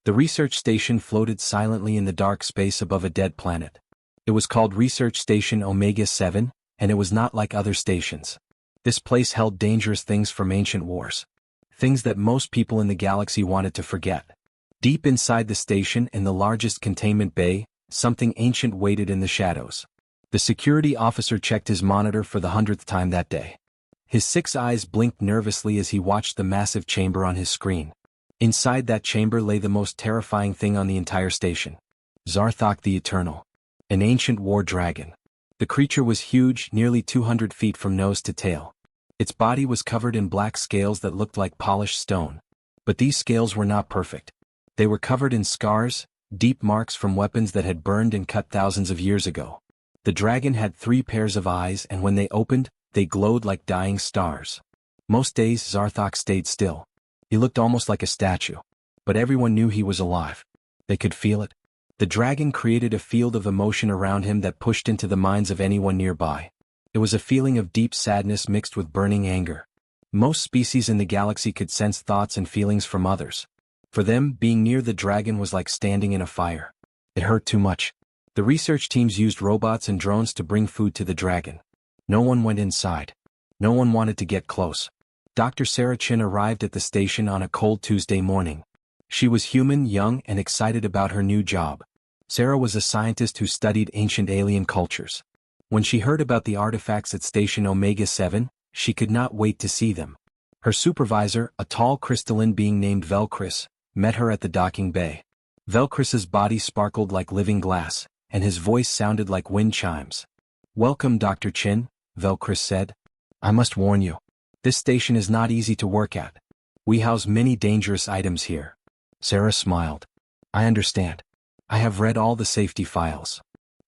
The research station floated silently in the dark space above a dead planet. It was called Research Station Omega-7, and it was not like other stations. This place held dangerous things from ancient wars. Things that most people in the galaxy wanted to forget. Deep inside the station, in the largest containment bay, something ancient waited in the shadows. The security officer checked his monitor for the 100th time that day. His 6 eyes blinked nervously as he watched the massive chamber on his screen. Inside that chamber lay the most terrifying thing on the entire station. Zarthok the Eternal. An ancient war dragon. The creature was huge, nearly 200 feet from nose to tail. Its body was covered in black scales that looked like polished stone. But these scales were not perfect. They were covered in scars, deep marks from weapons that had burned and cut thousands of years ago. The dragon had 3 pairs of eyes, and when they opened, they glowed like dying stars. Most days Zarthok stayed still. He looked almost like a statue. But everyone knew he was alive. They could feel it. The dragon created a field of emotion around him that pushed into the minds of anyone nearby. It was a feeling of deep sadness mixed with burning anger. Most species in the galaxy could sense thoughts and feelings from others. For them, being near the dragon was like standing in a fire. It hurt too much. The research teams used robots and drones to bring food to the dragon. No one went inside. No one wanted to get close. Dr. Sarah Chin arrived at the station on a cold Tuesday morning. She was human, young, and excited about her new job. Sarah was a scientist who studied ancient alien cultures. When she heard about the artifacts at Station Omega-7, she could not wait to see them. Her supervisor, a tall crystalline being named Velcris, met her at the docking bay. Velcris's body sparkled like living glass, and his voice sounded like wind chimes. "Welcome, Dr. Chin," Velcris said. "I must warn you. This station is not easy to work at. We house many dangerous items here." Sarah smiled. "I understand. I have read all the safety files."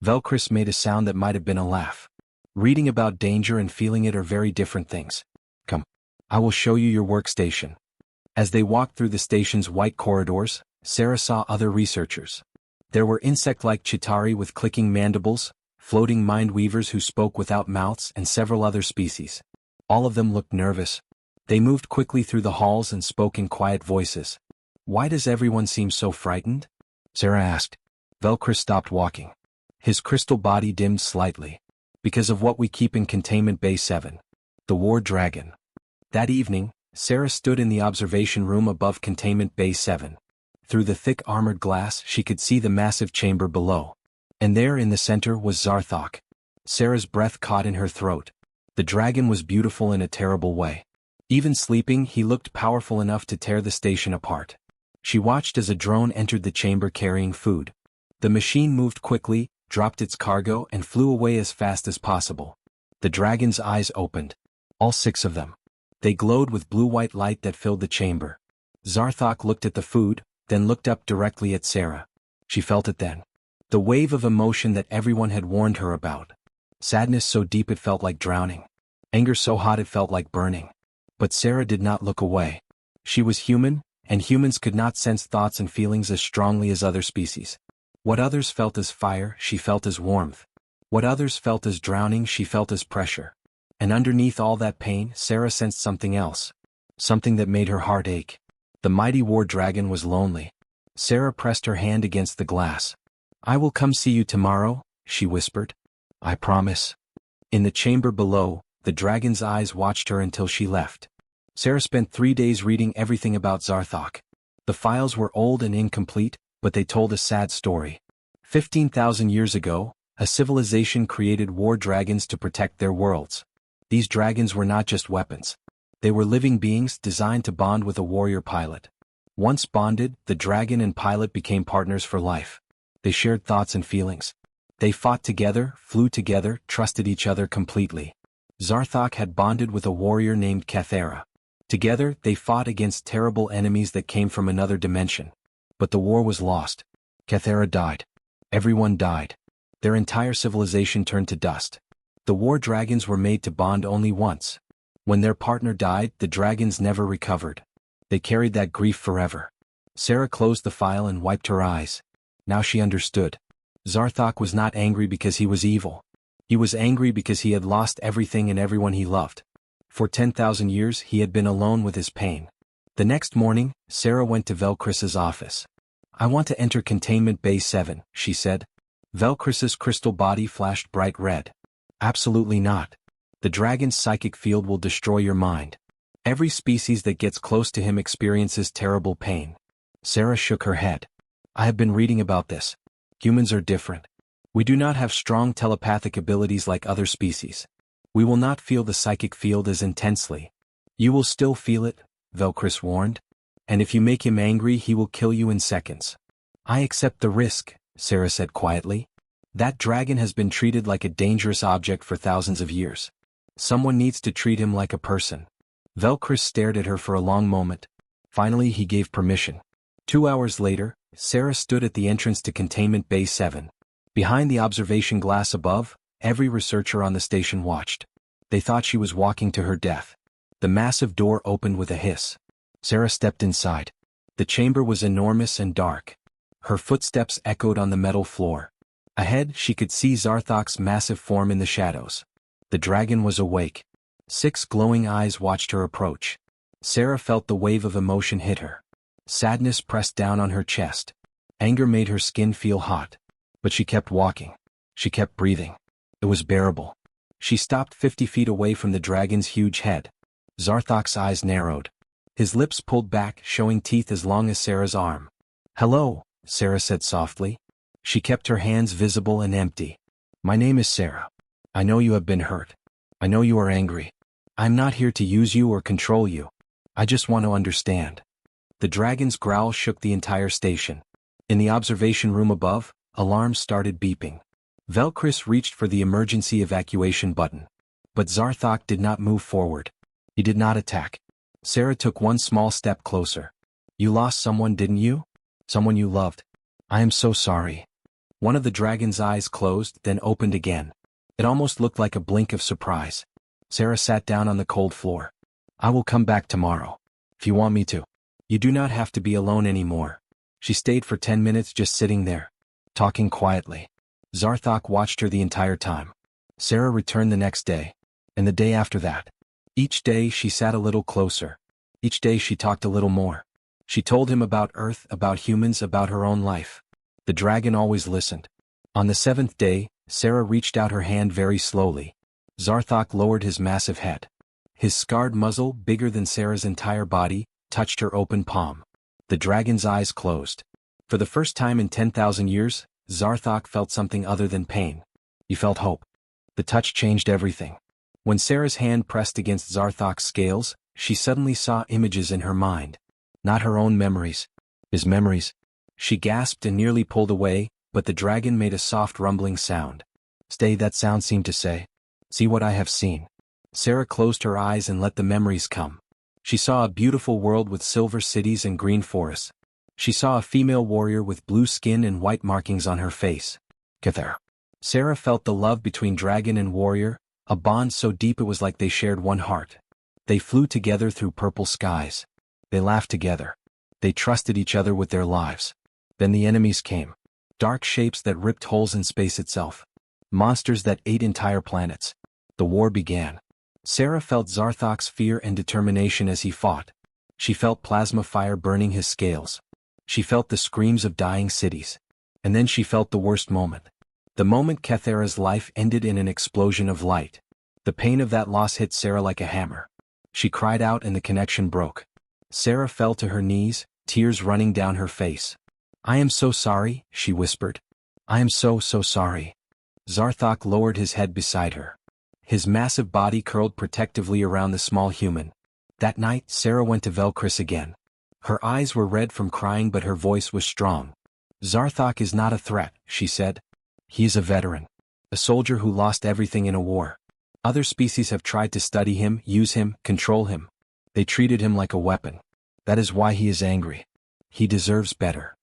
Velcris made a sound that might have been a laugh. "Reading about danger and feeling it are very different things. Come. I will show you your workstation." As they walked through the station's white corridors, Sarah saw other researchers. There were insect-like Chitauri with clicking mandibles, floating mind-weavers who spoke without mouths, and several other species. All of them looked nervous. They moved quickly through the halls and spoke in quiet voices. "Why does everyone seem so frightened?" Sarah asked. Velcris stopped walking. His crystal body dimmed slightly. "Because of what we keep in Containment Bay 7. The War Dragon." That evening, Sarah stood in the observation room above Containment Bay 7. Through the thick armored glass she could see the massive chamber below. And there in the center was Zarthok. Sarah's breath caught in her throat. The dragon was beautiful in a terrible way. Even sleeping, he looked powerful enough to tear the station apart. She watched as a drone entered the chamber carrying food. The machine moved quickly, dropped its cargo, and flew away as fast as possible. The dragon's eyes opened. All 6 of them. They glowed with blue-white light that filled the chamber. Zarthok looked at the food, then looked up directly at Sarah. She felt it then. The wave of emotion that everyone had warned her about. Sadness so deep it felt like drowning. Anger so hot it felt like burning. But Sarah did not look away. She was human, and humans could not sense thoughts and feelings as strongly as other species. What others felt as fire, she felt as warmth. What others felt as drowning, she felt as pressure. And underneath all that pain, Sarah sensed something else. Something that made her heart ache. The mighty war dragon was lonely. Sarah pressed her hand against the glass. "I will come see you tomorrow," she whispered. "I promise." In the chamber below, the dragon's eyes watched her until she left. Sarah spent 3 days reading everything about Zarthok. The files were old and incomplete, but they told a sad story. 15,000 years ago, a civilization created war dragons to protect their worlds. These dragons were not just weapons. They were living beings designed to bond with a warrior pilot. Once bonded, the dragon and pilot became partners for life. They shared thoughts and feelings. They fought together, flew together, trusted each other completely. Zarthok had bonded with a warrior named Kathera. Together, they fought against terrible enemies that came from another dimension. But the war was lost. Kathera died. Everyone died. Their entire civilization turned to dust. The war dragons were made to bond only once. When their partner died, the dragons never recovered. They carried that grief forever. Sarah closed the file and wiped her eyes. Now she understood. Zarthok was not angry because he was evil. He was angry because he had lost everything and everyone he loved. For 10,000 years he had been alone with his pain. The next morning, Sarah went to Velcris's office. I want to enter Containment Bay 7, she said. Velcris's crystal body flashed bright red. Absolutely not. The dragon's psychic field will destroy your mind. Every species that gets close to him experiences terrible pain. Sarah shook her head. I have been reading about this. Humans are different. We do not have strong telepathic abilities like other species. We will not feel the psychic field as intensely. You will still feel it, Velcris warned. And if you make him angry, he will kill you in seconds. I accept the risk, Sarah said quietly. That dragon has been treated like a dangerous object for thousands of years. Someone needs to treat him like a person. Velcris stared at her for a long moment. Finally, he gave permission. 2 hours later, Sarah stood at the entrance to Containment Bay 7. Behind the observation glass above, every researcher on the station watched. They thought she was walking to her death. The massive door opened with a hiss. Sarah stepped inside. The chamber was enormous and dark. Her footsteps echoed on the metal floor. Ahead, she could see Zarthok's massive form in the shadows. The dragon was awake. 6 glowing eyes watched her approach. Sarah felt the wave of emotion hit her. Sadness pressed down on her chest. Anger made her skin feel hot. But she kept walking. She kept breathing. It was bearable. She stopped 50 feet away from the dragon's huge head. Zarthok's eyes narrowed. His lips pulled back, showing teeth as long as Sarah's arm. Hello, Sarah said softly. She kept her hands visible and empty. My name is Sarah. I know you have been hurt. I know you are angry. I'm not here to use you or control you. I just want to understand. The dragon's growl shook the entire station. In the observation room above, alarms started beeping. Velcris reached for the emergency evacuation button. But Zarthok did not move forward. He did not attack. Sarah took one small step closer. You lost someone, didn't you? Someone you loved. I am so sorry. One of the dragon's eyes closed, then opened again. It almost looked like a blink of surprise. Sarah sat down on the cold floor. I will come back tomorrow. If you want me to. You do not have to be alone anymore. She stayed for 10 minutes just sitting there, talking quietly. Zarthok watched her the entire time. Sarah returned the next day, and the day after that. Each day she sat a little closer. Each day she talked a little more. She told him about Earth, about humans, about her own life. The dragon always listened. On the 7th day, Sarah reached out her hand very slowly. Zarthok lowered his massive head. His scarred muzzle, bigger than Sarah's entire body, touched her open palm. The dragon's eyes closed. For the first time in 10,000 years, Zarthok felt something other than pain. He felt hope. The touch changed everything. When Sarah's hand pressed against Zarthok's scales, she suddenly saw images in her mind. Not her own memories. His memories. She gasped and nearly pulled away, but the dragon made a soft rumbling sound. Stay, that sound seemed to say. See what I have seen. Sarah closed her eyes and let the memories come. She saw a beautiful world with silver cities and green forests. She saw a female warrior with blue skin and white markings on her face. Cathar. Sarah felt the love between dragon and warrior, a bond so deep it was like they shared one heart. They flew together through purple skies. They laughed together. They trusted each other with their lives. Then the enemies came. Dark shapes that ripped holes in space itself. Monsters that ate entire planets. The war began. Sarah felt Zarthok's fear and determination as he fought. She felt plasma fire burning his scales. She felt the screams of dying cities. And then she felt the worst moment. The moment Kethera's life ended in an explosion of light. The pain of that loss hit Sarah like a hammer. She cried out and the connection broke. Sarah fell to her knees, tears running down her face. I am so sorry, she whispered. I am so sorry. Zarthok lowered his head beside her. His massive body curled protectively around the small human. That night, Sarah went to Velcris again. Her eyes were red from crying, but her voice was strong. Zarthok is not a threat, she said. He is a veteran. A soldier who lost everything in a war. Other species have tried to study him, use him, control him. They treated him like a weapon. That is why he is angry. He deserves better.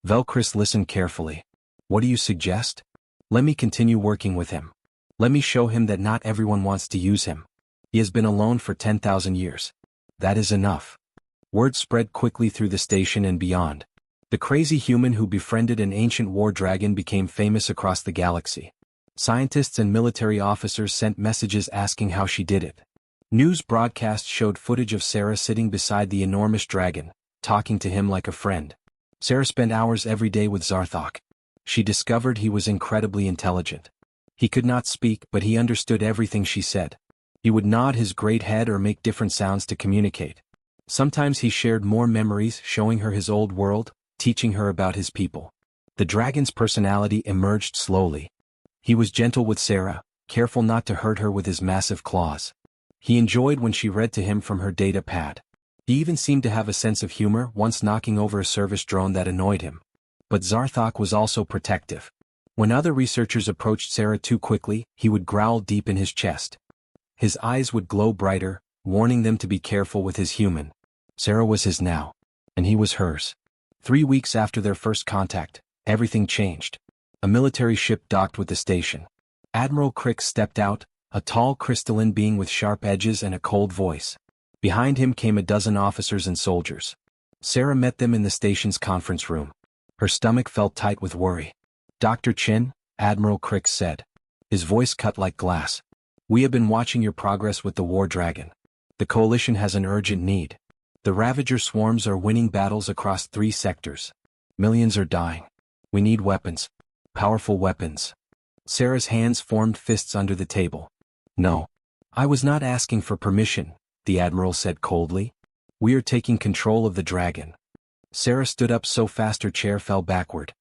Velcris listened carefully. What do you suggest? Let me continue working with him. Let me show him that not everyone wants to use him. He has been alone for 10,000 years. That is enough. Word spread quickly through the station and beyond. The crazy human who befriended an ancient war dragon became famous across the galaxy. Scientists and military officers sent messages asking how she did it. News broadcasts showed footage of Sarah sitting beside the enormous dragon, talking to him like a friend. Sarah spent hours every day with Zarthok. She discovered he was incredibly intelligent. He could not speak, but he understood everything she said. He would nod his great head or make different sounds to communicate. Sometimes he shared more memories, showing her his old world, teaching her about his people. The dragon's personality emerged slowly. He was gentle with Sarah, careful not to hurt her with his massive claws. He enjoyed when she read to him from her data pad. He even seemed to have a sense of humor, once knocking over a service drone that annoyed him. But Zarthok was also protective. When other researchers approached Sarah too quickly, he would growl deep in his chest. His eyes would glow brighter, warning them to be careful with his human. Sarah was his now. And he was hers. 3 weeks after their first contact, everything changed. A military ship docked with the station. Admiral Crick stepped out, a tall crystalline being with sharp edges and a cold voice. Behind him came a dozen officers and soldiers. Sarah met them in the station's conference room. Her stomach felt tight with worry. "Dr. Chin," Admiral Crick said. His voice cut like glass. "We have been watching your progress with the War Dragon. The Coalition has an urgent need. The Ravager swarms are winning battles across 3 sectors. Millions are dying. We need weapons. Powerful weapons." Sarah's hands formed fists under the table. "No. I was not asking for permission," the Admiral said coldly. "We are taking control of the dragon." Sarah stood up so fast her chair fell backward.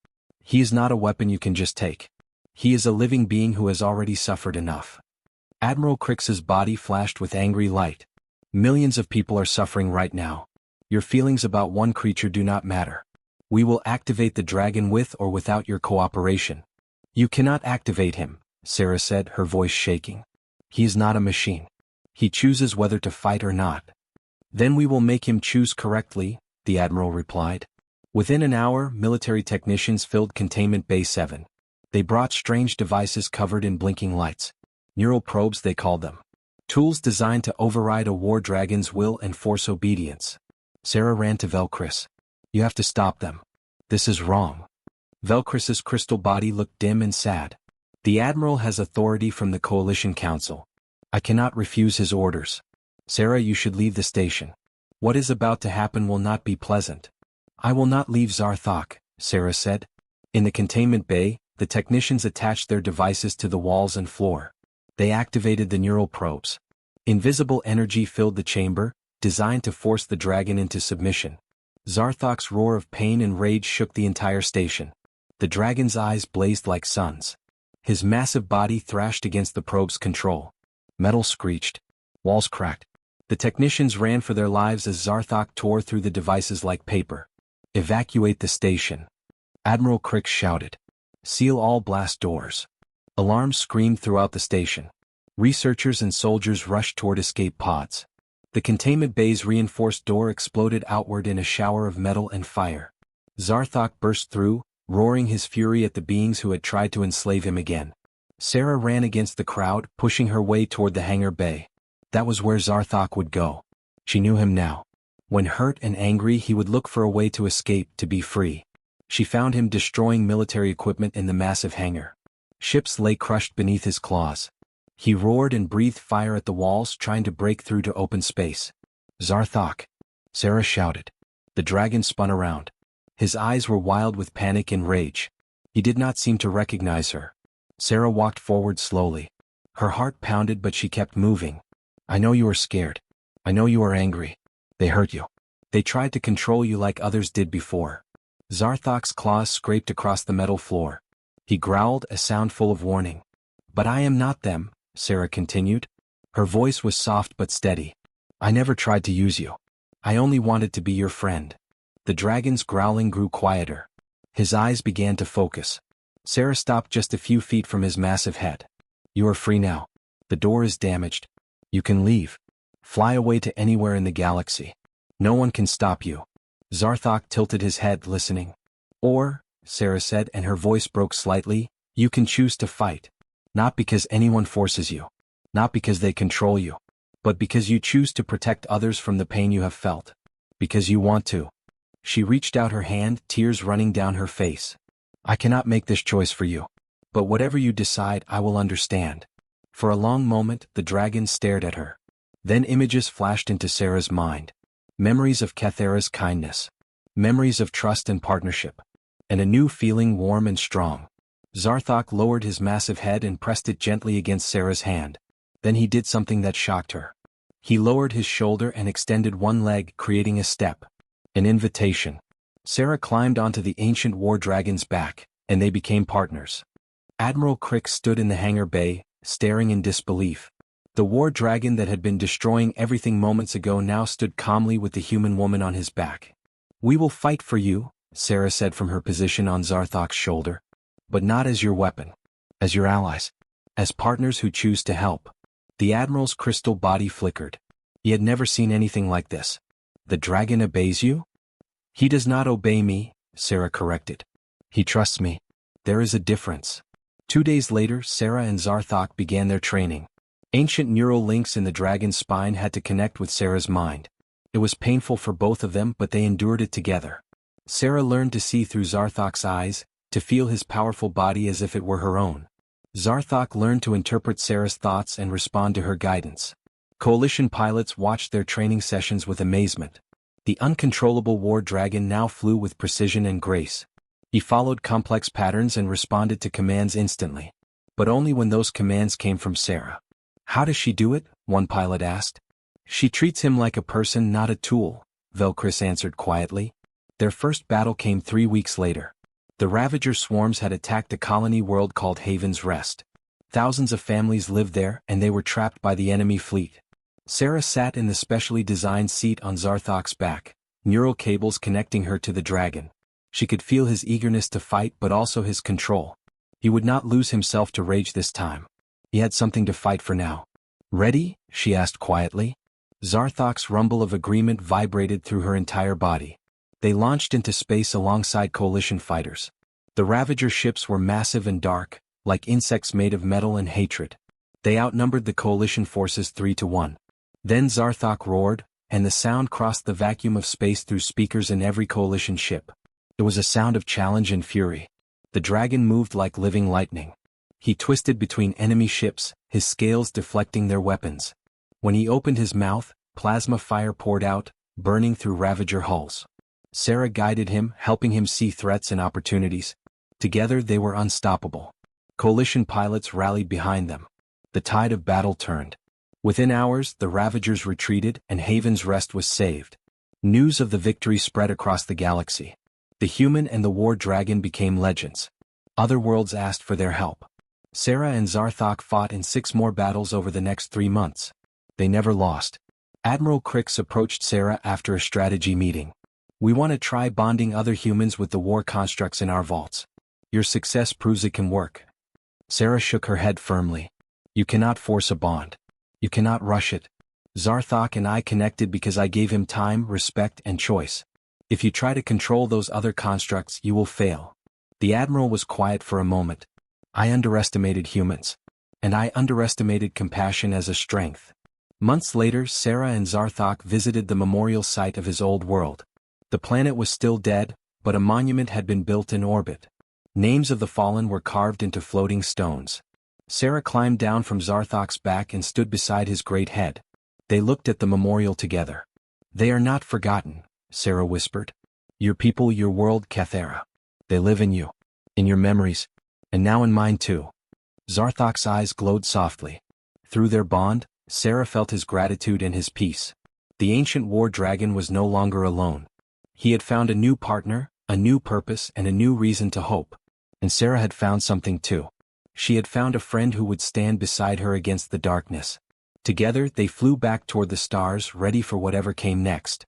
"He is not a weapon you can just take. He is a living being who has already suffered enough." Admiral Crick's body flashed with angry light. "Millions of people are suffering right now. Your feelings about one creature do not matter. We will activate the dragon with or without your cooperation." "You cannot activate him," Sarah said, her voice shaking. "He is not a machine. He chooses whether to fight or not." "Then we will make him choose correctly," the Admiral replied. Within an hour, military technicians filled Containment Bay 7. They brought strange devices covered in blinking lights. Neural probes, they called them. Tools designed to override a war dragon's will and force obedience. Sarah ran to Velcris. "You have to stop them. This is wrong." Velcris's crystal body looked dim and sad. "The Admiral has authority from the Coalition Council. I cannot refuse his orders. Sarah, you should leave the station. What is about to happen will not be pleasant." "I will not leave Zarthok," Sarah said. In the containment bay, the technicians attached their devices to the walls and floor. They activated the neural probes. Invisible energy filled the chamber, designed to force the dragon into submission. Zarthok's roar of pain and rage shook the entire station. The dragon's eyes blazed like suns. His massive body thrashed against the probe's control. Metal screeched. Walls cracked. The technicians ran for their lives as Zarthok tore through the devices like paper. "Evacuate the station," Admiral Crick shouted. "Seal all blast doors." Alarms screamed throughout the station. Researchers and soldiers rushed toward escape pods. The containment bay's reinforced door exploded outward in a shower of metal and fire. Zarthok burst through, roaring his fury at the beings who had tried to enslave him again. Sarah ran against the crowd, pushing her way toward the hangar bay. That was where Zarthok would go. She knew him now. When hurt and angry, he would look for a way to escape, to be free. She found him destroying military equipment in the massive hangar. Ships lay crushed beneath his claws. He roared and breathed fire at the walls, trying to break through to open space. "Zarthok!" Sarah shouted. The dragon spun around. His eyes were wild with panic and rage. He did not seem to recognize her. Sarah walked forward slowly. Her heart pounded, but she kept moving. "I know you are scared. I know you are angry. They hurt you. They tried to control you like others did before." Zarthok's claws scraped across the metal floor. He growled, a sound full of warning. "But I am not them," Sarah continued. Her voice was soft but steady. "I never tried to use you. I only wanted to be your friend." The dragon's growling grew quieter. His eyes began to focus. Sarah stopped just a few feet from his massive head. "You are free now. The door is damaged. You can leave. Fly away to anywhere in the galaxy. No one can stop you." Zarthok tilted his head, listening. "Or," Sarah said, and her voice broke slightly, "you can choose to fight. Not because anyone forces you. Not because they control you. But because you choose to protect others from the pain you have felt. Because you want to." She reached out her hand, tears running down her face. "I cannot make this choice for you. But whatever you decide, I will understand." For a long moment, the dragon stared at her. Then images flashed into Sarah's mind. Memories of Kethera's kindness. Memories of trust and partnership. And a new feeling warm and strong. Zarthok lowered his massive head and pressed it gently against Sarah's hand. Then he did something that shocked her. He lowered his shoulder and extended one leg, creating a step. An invitation. Sarah climbed onto the ancient war dragon's back, and they became partners. Admiral Crick stood in the hangar bay, staring in disbelief. The war dragon that had been destroying everything moments ago now stood calmly with the human woman on his back. "We will fight for you," Sarah said from her position on Zarthok's shoulder. "But not as your weapon. As your allies. As partners who choose to help." The Admiral's crystal body flickered. He had never seen anything like this. "The dragon obeys you?" "He does not obey me," Sarah corrected. "He trusts me. There is a difference." 2 days later, Sarah and Zarthok began their training. Ancient neural links in the dragon's spine had to connect with Sarah's mind. It was painful for both of them, but they endured it together. Sarah learned to see through Zarthok's eyes, to feel his powerful body as if it were her own. Zarthok learned to interpret Sarah's thoughts and respond to her guidance. Coalition pilots watched their training sessions with amazement. The uncontrollable war dragon now flew with precision and grace. He followed complex patterns and responded to commands instantly. But only when those commands came from Sarah. "How does she do it?" one pilot asked. "She treats him like a person, not a tool," Velchris answered quietly. Their first battle came 3 weeks later. The Ravager swarms had attacked a colony world called Haven's Rest. Thousands of families lived there, and they were trapped by the enemy fleet. Sarah sat in the specially designed seat on Zarthok's back, neural cables connecting her to the dragon. She could feel his eagerness to fight but also his control. He would not lose himself to rage this time. He had something to fight for now. "Ready?" she asked quietly. Zarthok's rumble of agreement vibrated through her entire body. They launched into space alongside coalition fighters. The Ravager ships were massive and dark, like insects made of metal and hatred. They outnumbered the coalition forces 3-1. Then Zarthok roared, and the sound crossed the vacuum of space through speakers in every coalition ship. It was a sound of challenge and fury. The dragon moved like living lightning. He twisted between enemy ships, his scales deflecting their weapons. When he opened his mouth, plasma fire poured out, burning through Ravager hulls. Sarah guided him, helping him see threats and opportunities. Together they were unstoppable. Coalition pilots rallied behind them. The tide of battle turned. Within hours, the Ravagers retreated and Haven's Rest was saved. News of the victory spread across the galaxy. The human and the war dragon became legends. Other worlds asked for their help. Sarah and Zarthok fought in 6 more battles over the next 3 months. They never lost. Admiral Crix approached Sarah after a strategy meeting. "We want to try bonding other humans with the war constructs in our vaults. Your success proves it can work." Sarah shook her head firmly. "You cannot force a bond. You cannot rush it. Zarthok and I connected because I gave him time, respect, and choice. If you try to control those other constructs, you will fail." The Admiral was quiet for a moment. "I underestimated humans. And I underestimated compassion as a strength." Months later, Sarah and Zarthok visited the memorial site of his old world. The planet was still dead, but a monument had been built in orbit. Names of the fallen were carved into floating stones. Sarah climbed down from Zarthok's back and stood beside his great head. They looked at the memorial together. "They are not forgotten," Sarah whispered. "Your people, your world, Kethera. They live in you. In your memories. And now in mine too." Zarthok's eyes glowed softly. Through their bond, Sarah felt his gratitude and his peace. The ancient war dragon was no longer alone. He had found a new partner, a new purpose, and a new reason to hope. And Sarah had found something too. She had found a friend who would stand beside her against the darkness. Together they flew back toward the stars, ready for whatever came next.